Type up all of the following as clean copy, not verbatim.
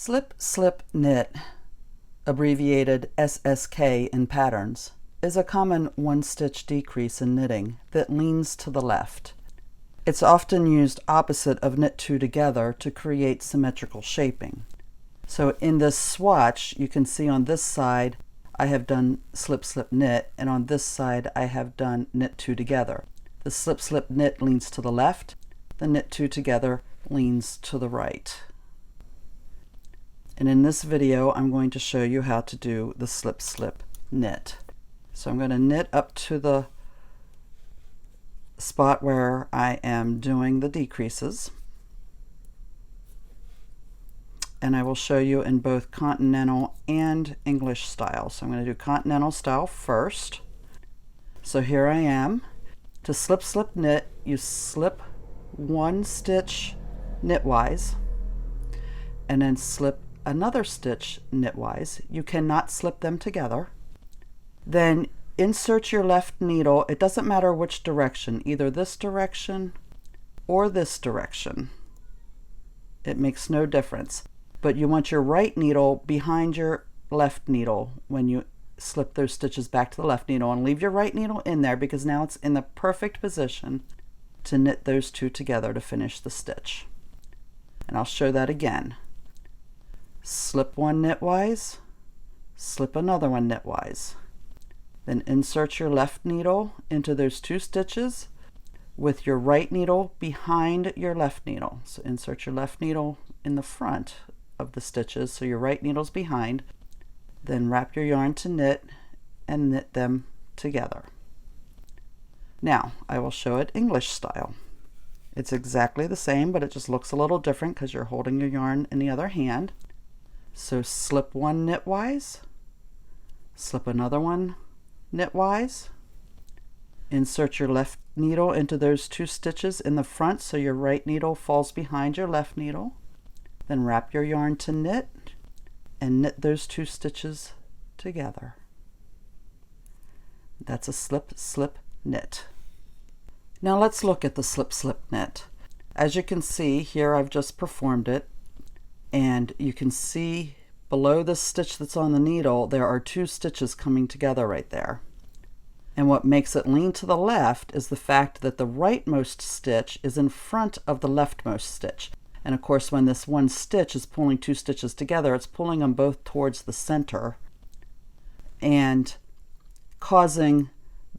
Slip, slip, knit, abbreviated SSK in patterns, is a common one-stitch decrease in knitting that leans to the left. It's often used opposite of knit two together to create symmetrical shaping. So in this swatch, you can see on this side I have done slip, slip, knit, and on this side I have done knit two together. The slip, slip, knit leans to the left, the knit two together leans to the right. And in this video, I'm going to show you how to do the slip, slip, knit. So I'm going to knit up to the spot where I am doing the decreases. And I will show you in both Continental and English style. So I'm going to do Continental style first. So here I am. To slip, slip, knit, you slip one stitch knitwise and then slip another stitch knitwise. You cannot slip them together. Then insert your left needle. It doesn't matter which direction, either this direction or this direction. It makes no difference. But you want your right needle behind your left needle when you slip those stitches back to the left needle, and leave your right needle in there because now it's in the perfect position to knit those two together to finish the stitch. And I'll show that again. Slip one knitwise, slip another one knitwise. Then insert your left needle into those two stitches with your right needle behind your left needle. So insert your left needle in the front of the stitches so your right needle's behind. Then wrap your yarn to knit and knit them together. Now I will show it English style. It's exactly the same, but it just looks a little different because you're holding your yarn in the other hand. So slip one knitwise, slip another one knitwise, insert your left needle into those two stitches in the front so your right needle falls behind your left needle, then wrap your yarn to knit and knit those two stitches together. That's a slip, slip, knit. Now let's look at the slip, slip, knit. As you can see here, I've just performed it. And you can see below the stitch that's on the needle, there are two stitches coming together right there. And what makes it lean to the left is the fact that the rightmost stitch is in front of the leftmost stitch. And of course, when this one stitch is pulling two stitches together, it's pulling them both towards the center and causing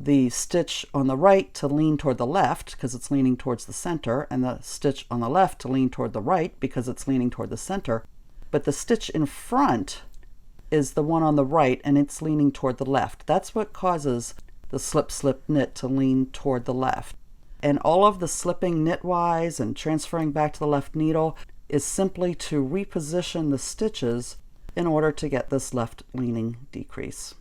the stitch on the right to lean toward the left because it's leaning towards the center, and the stitch on the left to lean toward the right because it's leaning toward the center. But the stitch in front is the one on the right and it's leaning toward the left. That's what causes the slip, slip, knit to lean toward the left. And all of the slipping knitwise and transferring back to the left needle is simply to reposition the stitches in order to get this left leaning decrease.